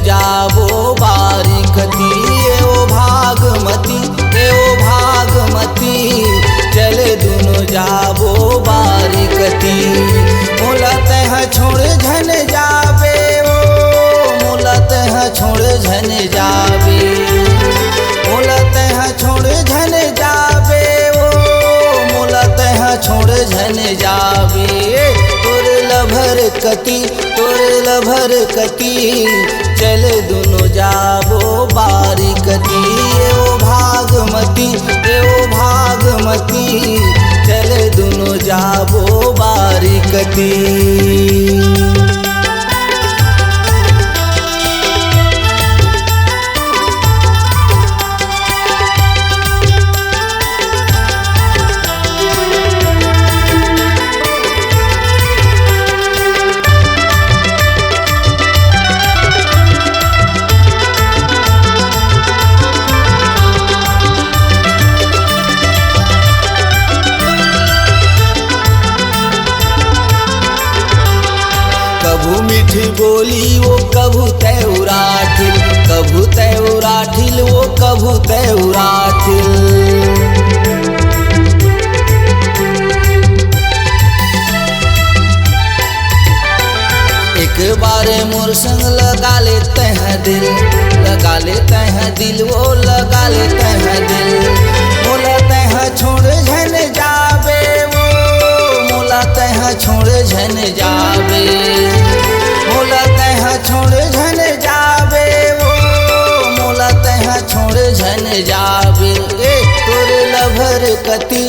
जाबो बारिकती। ओ भागमती चले दोनों जाबो बारिकती। मोलत है छोड़ झन जाबे ओ मोलत है छोड़ झन जाबे। मोलत है छोड़ झन जाबे ओ मोलत है छोड़ झन जाबे। तोर लभर कती चले दोनों जाबो बारिकती। ओ भागमती चले दोनों जाबो बारिकती। कभू मीठी बोली वो कभू तैउराठिल, कभू तैउराठिल वो कभू तैउराठिल। एक बारे मोर संग लगा लेते हैं दिल, लगा लेते हैं दिल वो लगा लेते हैं दिल। मोलत है छोड़ झन जाबे वो मोलत है छोड़ झन जाबे। मोलत है छोड़ झन जाबे वो मोलत है छोड़ झन जाबे। तोर लभर कती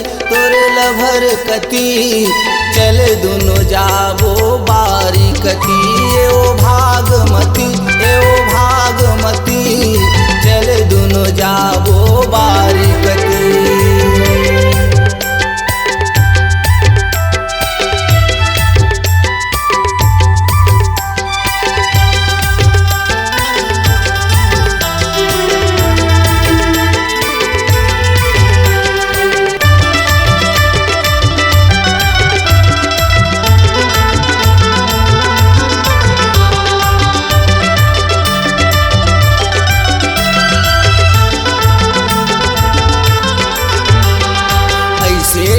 चले दोनों जाबो बारिकती। ओ भागमती चले दोनों जाबो बारिकती।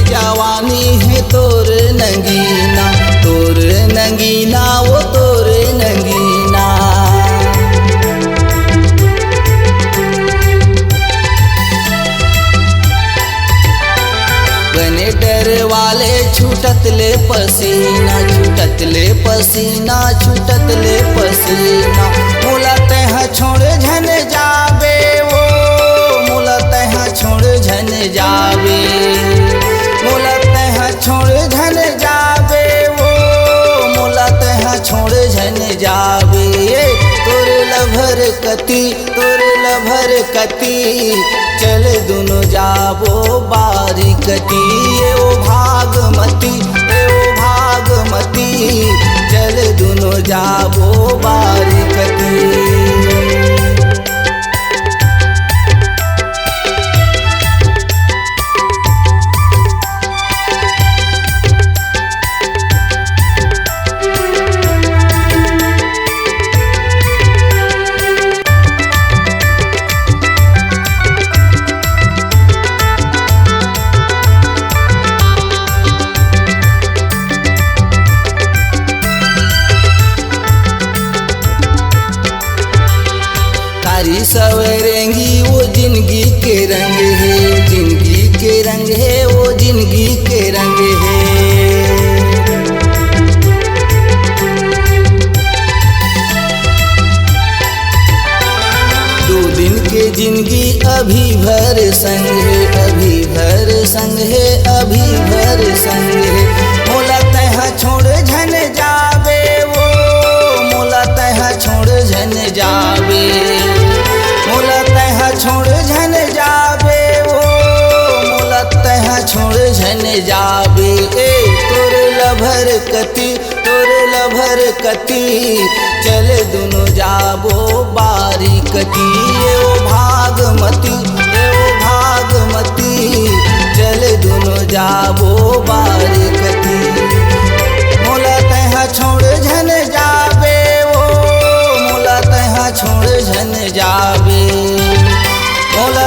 जवानी है तोर नगीना वो तोर नगीना। बने डर वाले छूटत ले पसीना मोलत है छोड़ झन जाबे वो मोलत है छोड़ झन जाबे। मोलत है छोड़ झन जाबे वो मोलत है छोड़ झन जाबे। तोर लभर कती चले दोनों जाबो बारिकती। ओ भागमती चले दोनों जाबो बारिकती। सवरेंगी वो जिंदगी के रंग है, जिंदगी के रंग है वो जिंदगी के रंग है। दो दिन के जिंदगी अभी भर संग है, अभी भर संग है, अभी भर संग है। मोलत है छोड़ झन जाबे वो मोलत है छोड़ झन जाबे। मोलत है छोड़ झन जाबे वो मोलत है छोड़ झन जाबे। तोर लभर कती चले दोनों जाबो बारिकती। ओ भागमती चले दोनों जाबो बारिकती। मोलत है छोड़ झन जाबे वो मोलत है छोड़ मोल